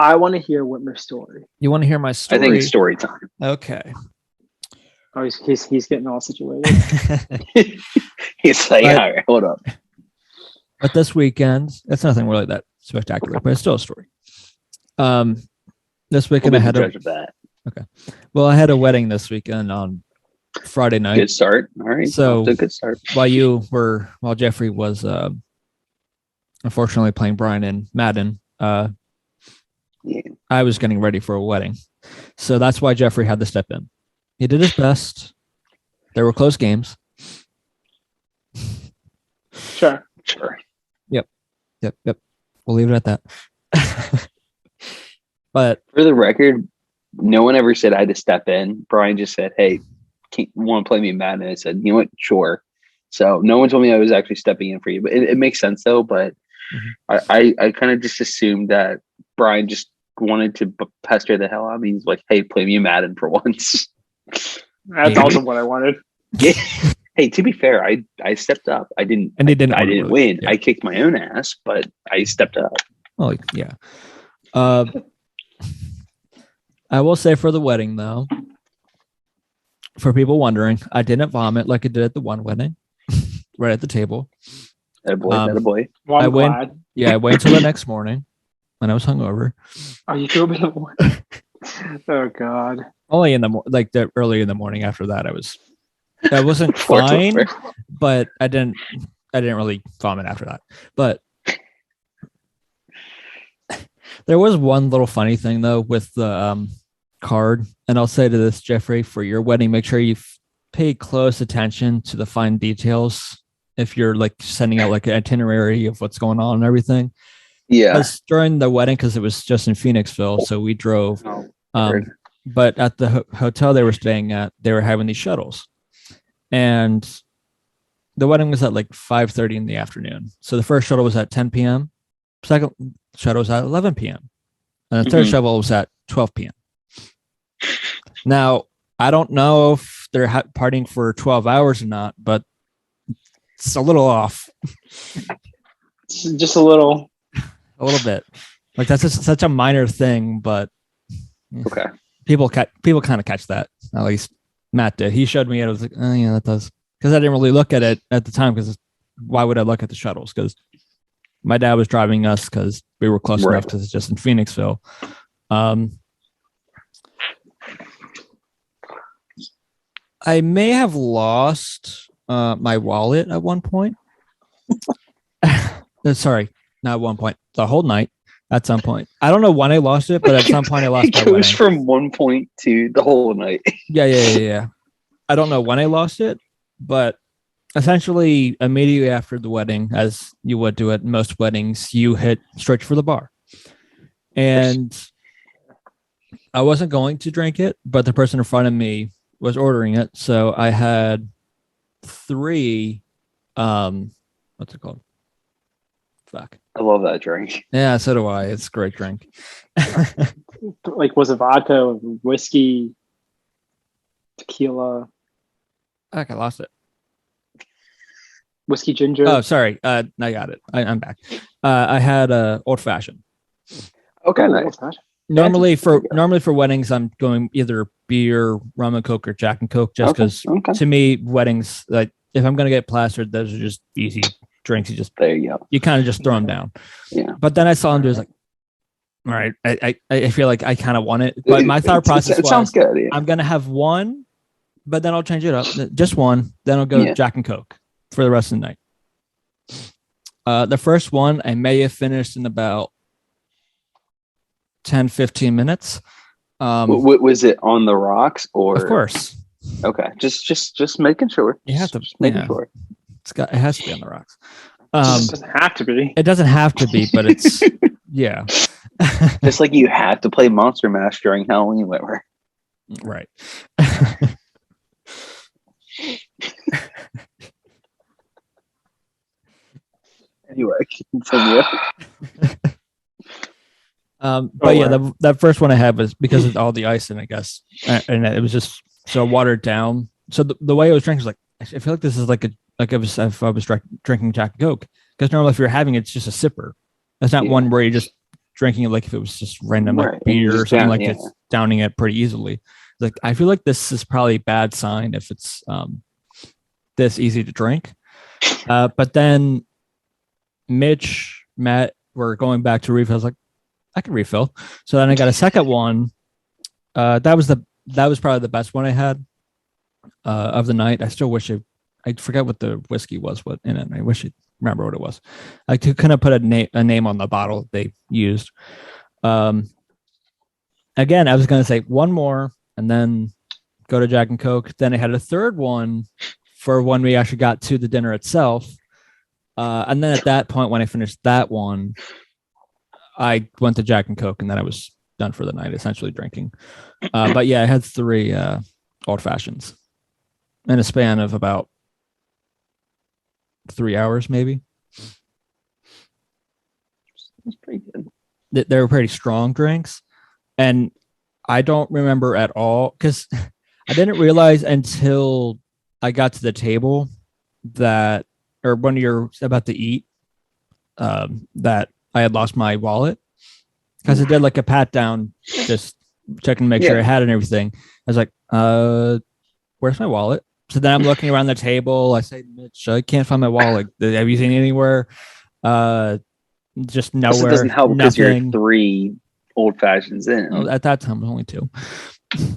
I want to hear Whitmer's story. You want to hear my I story? think it's story time. Okay. Oh, he's getting all situated. He's like, all right, hold up. But this weekend, it's nothing really that spectacular, but it's still a story. This weekend I had judge of that. Okay. Well, I had a wedding this weekend on Friday night. Good start. All right. So a good start. While Jeffrey was unfortunately playing Brian in Madden, I was getting ready for a wedding. So that's why Jeffrey had to step in. He did his best. There were close games. Sure. Yep. We'll leave it at that. But for the record, no one ever said I had to step in. Brian just said, "Hey, want to play me Madden?" And I said, "You know what? Sure." So no one told me I was actually stepping in for you, but it makes sense though. But I kind of just assumed that Brian just wanted to pester the hell out of me. He's like, "Hey, play me Madden for once." That's also what I wanted. Yeah. Hey, to be fair, I stepped up. I didn't win. Yeah. I kicked my own ass, but I stepped up. Oh yeah. I will say for the wedding though, for people wondering, I didn't vomit like I did at the one wedding, right at the table. That a boy. Well, I waited until the next morning when I was hungover. Oh, you threw a bit of water. Oh God. Only in the early in the morning after that, I wasn't fine, but I didn't really vomit after that. But there was one little funny thing though with the card, and I'll say to this, Jeffrey, for your wedding, make sure you pay close attention to the fine details if you're like sending out like an itinerary of what's going on and everything. Yeah. Because during the wedding, because it was just in Phoenixville, so we drove. But at the hotel they were staying at, they were having these shuttles, and the wedding was at like 5:30 in the afternoon. So the first shuttle was at 10 p.m. Second shuttle was at 11 p.m. And the third shuttle was at 12 p.m. Now, I don't know if they're partying for 12 hours or not, but it's a little off. Just a little bit. Like that's just such a minor thing, but okay. People kind of catch that. At least Matt did. He showed me it. I was like, oh yeah, that does. Because I didn't really look at it at the time. Because why would I look at the shuttles? Because my dad was driving us because we were close enough because it's just in Phoenixville. I may have lost my wallet at one point. Sorry, not at one point. The whole night. At some point, I don't know when I lost it, but at some point I lost my wedding. It goes from 1 point to the whole night. Yeah. I don't know when I lost it, but essentially immediately after the wedding, as you would do at most weddings, you hit straight for the bar. And I wasn't going to drink it, but the person in front of me was ordering it. So I had 3, what's it called? Fuck. I love that drink. Yeah, so do I. It's a great drink. Like, was it vodka, whiskey, tequila? I lost it. Whiskey ginger. Oh, sorry. I got it. I'm back. I had old fashioned. Okay, nice. Normally for weddings, I'm going either beer, rum and coke, or Jack and Coke, just because to me weddings, like if I'm gonna get plastered, those are just easy drinks. There you go. You kind of just throw them down. Yeah. But then I saw him. There's like, all right, I feel like I kind of want it. But my thought process was, sounds good. Yeah. I'm gonna have one, but then I'll change it up. Just one. Then I'll go Jack and Coke for the rest of the night. The first one I may have finished in about 10-15 minutes. Was it on the rocks or? Of course. Okay, just making sure. You have to making sure. It has to be on the rocks. It doesn't have to be. It doesn't have to be, but it's yeah. Just like you have to play Monster Mash during Halloween, whatever. Right. Anyway, continue. But yeah, that first one I had was because of all the ice, and I guess, and it was just so watered down. So the way I was drinking was like, I feel like this is like if I was drinking Jack and Coke, because normally if you're having it, it's just a sipper. It's not one where you just drinking it like if it was just random like Right. beer or Just something down- like yeah. it's downing it pretty easily. Like I feel like this is probably a bad sign if it's this easy to drink. But then Mitch, Matt were going back to refill. I was like, I can refill. So then I got a second one. That was probably the best one I had of the night. I still wish I forgot what the whiskey was what in it. I wish I remember what it was. I couldn't put a name on the bottle they used. Again, I was going to say one more and then go to Jack and Coke. Then I had a third one for when we actually got to the dinner itself. And then at that point, when I finished that one, I went to Jack and Coke, and then I was done for the night, essentially drinking. But yeah, I had 3 old fashions in a span of about 3 hours, maybe. That's pretty good. They were pretty strong drinks, and I don't remember at all because I didn't realize until I got to the table that, or when you're about to eat, that I had lost my wallet because I did like a pat down, just checking to make sure I had it and everything. I was like, where's my wallet? So then I'm looking around the table. I say, Mitch, I can't find my wallet. Have you seen it anywhere? Just nowhere. It doesn't help because you're nothing. 3 old fashions in. Oh, at that time, it was only 2.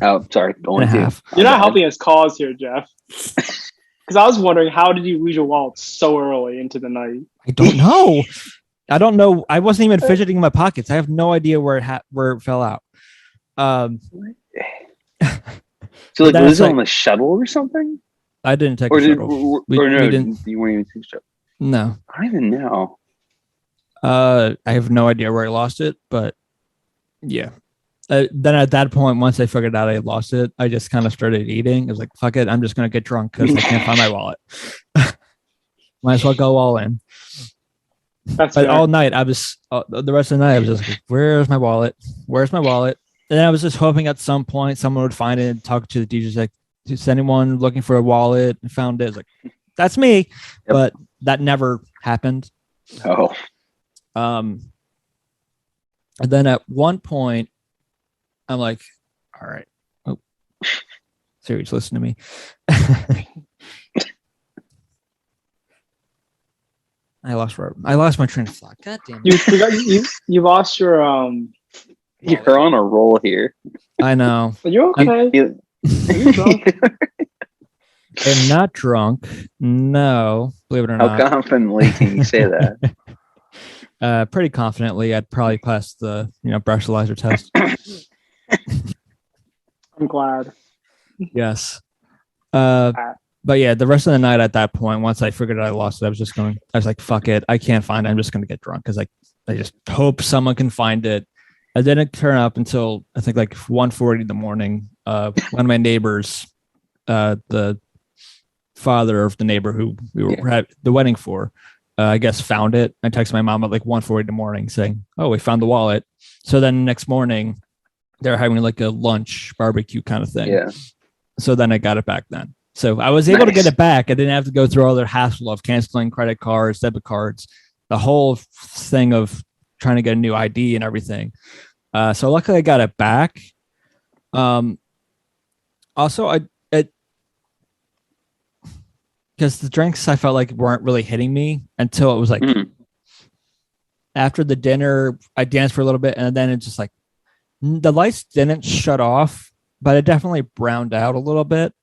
Oh, sorry, only and a 2. half. You're not helping his cause here, Jeff. Because I was wondering, how did you lose your wallet so early into the night? I don't know. I wasn't even fidgeting in my pockets. I have no idea where it fell out. So like, then was it's it like- on the shuttle or something? I didn't take Or a did shuttle. or no? we didn't. You weren't even taking shuttle. No. I don't even know. I have no idea where I lost it, but yeah. Then at that point, once I figured out I lost it, I just kind of started eating. I was like, fuck it, I'm just going to get drunk because I can't find my wallet. Might as well go all in. That's But fair. all night, I was, the rest of the night, I was just like, where's my wallet? Where's my wallet? And then I was just hoping at some point someone would find it and talk to the teachers, like, is anyone looking for a wallet? And found it. I was like, that's me. But that never happened. Oh, And then at one point, I'm like, all right. Oh, Siri's listen to me. I lost my train of thought. God damn it. You lost your you're on a roll here. I know. Are you okay? You- Are you drunk? I'm not drunk. No, believe it or How not. confidently can you say that? Pretty confidently, I'd probably pass the breathalyzer test. I'm glad. Yes. But yeah, the rest of the night at that point, once I figured out I lost it, I was like, fuck it. I can't find it. I'm just going to get drunk because I just hope someone can find it. I didn't turn up until I think like 1:40 in the morning. One of my neighbors, the father of the neighbor who we were at the wedding for, I guess found it. I texted my mom at like 1:40 in the morning saying, oh, we found the wallet. So then the next morning they're having like a lunch barbecue kind of thing. Yeah. So then I got it back then. So I was able to get it back. I didn't have to go through all their hassle of canceling credit cards, debit cards, the whole thing of trying to get a new ID and everything. So luckily I got it back. Also, because the drinks I felt like weren't really hitting me until it was like after the dinner, I danced for a little bit and then it just like the lights didn't shut off, but it definitely browned out a little bit.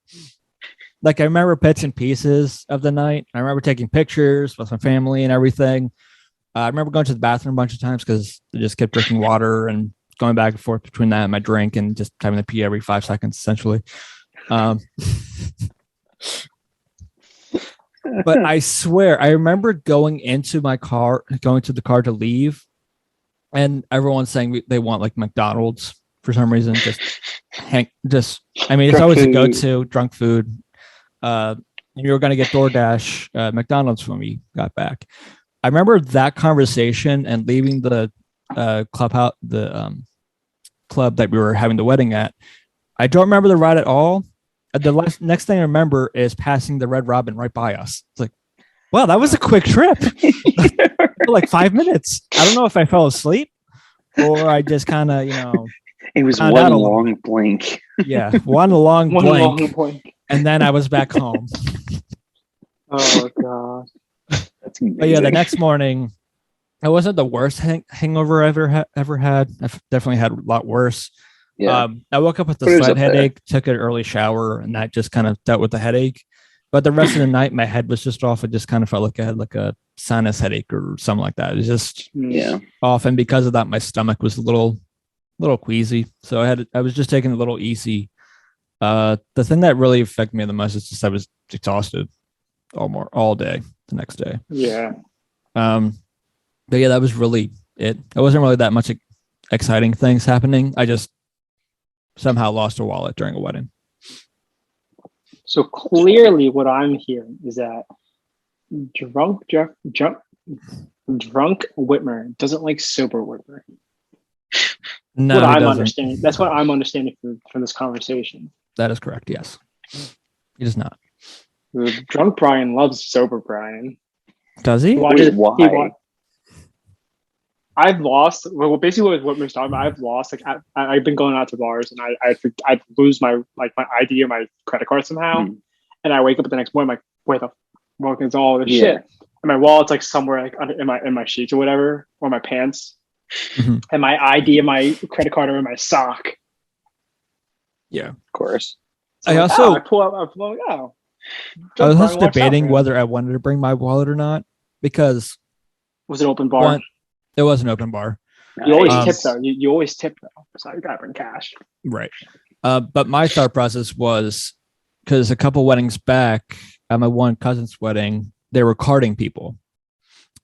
Like I remember bits and pieces of the night. I remember taking pictures with my family and everything. I remember going to the bathroom a bunch of times because I just kept drinking water and going back and forth between that and my drink and just having to pee every 5 seconds, essentially. But I swear, I remember going to the car to leave, and everyone's saying they want like McDonald's for some reason. I mean, it's Drunk always a food. go-to drunk food. And we were going to get DoorDash McDonald's when we got back. I remember that conversation and leaving the clubhouse, the club that we were having the wedding at. I don't remember the ride at all. The next thing I remember is passing the Red Robin right by us. It's like, wow, that was a quick trip. For like 5 minutes. I don't know if I fell asleep or I just kind of, It was found one out a little long blink. yeah, one long One blank, long point. and then I was back home. Oh god. That's amazing. But yeah, the next morning, it wasn't the worst hangover I ever had. I've definitely had a lot worse. Yeah. I woke up with a But it was slight up there. headache, took an early shower, and that just kind of dealt with the headache. But the rest of the night, my head was just off. It just kind of felt like I had like a sinus headache or something like that. It was just Yeah. off, and because of that, my stomach was a little queasy. So I was just taking it a little easy. The thing that really affected me the most is just I was exhausted all day the next day. Yeah. But yeah, that was really it. It wasn't really that much exciting things happening. I just somehow lost a wallet during a wedding. So clearly, what I'm hearing is that drunk Whitmer doesn't like sober Whitmer. No, what he I'm doesn't. understanding. That's what I'm understanding from this conversation. That is correct. Yes, he does not. The drunk Brian loves sober Brian. Does he? Wait, why? I've lost. Well, basically, what Whitmer's talking about, I've lost. Like I've been going out to bars, and I'd lose my ID or my credit card somehow, and I wake up the next morning, I'm like, where the fuck is all this shit? And my wallet's like somewhere like under, in my sheets or whatever, or my pants, and my ID and my credit card are in my sock. Yeah, of course. So I pull up. I was just debating whether I wanted to bring my wallet or not because was it open bar? It was an open bar. You always tip though. You always tip though, so you gotta bring cash. Right. But my thought process was because a couple weddings back, at my one cousin's wedding, they were carding people,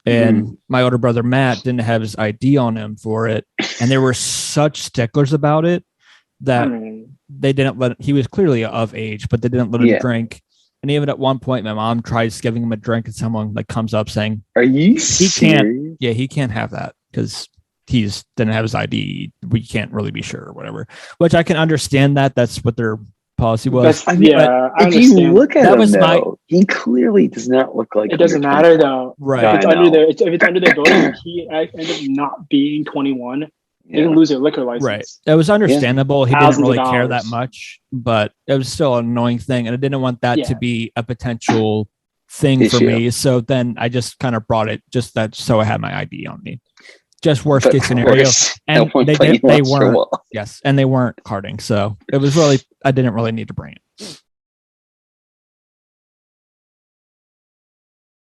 and my older brother Matt didn't have his ID on him for it, and they were such sticklers about it that they didn't let. He was clearly of age, but they didn't let him drink. And even at one point, my mom tries giving him a drink, and someone like comes up saying, "Are you serious? He can't have that because he's didn't have his ID. We can't really be sure or whatever." Which I can understand that. That's what their policy was. I understand. If you look at him, though, he clearly does not look like. It doesn't matter though. Right. If it's under their building, he ended up not being 21. They can lose their liquor license. Right. It was understandable. He didn't really care that $1,000s. much, but it was still an annoying thing. And I didn't want that to be a potential thing for me. So then I just kind of brought it just that so I had my ID on me. Just worst case scenario. And they weren't, and they weren't carding. So it was really, I didn't really need to bring it.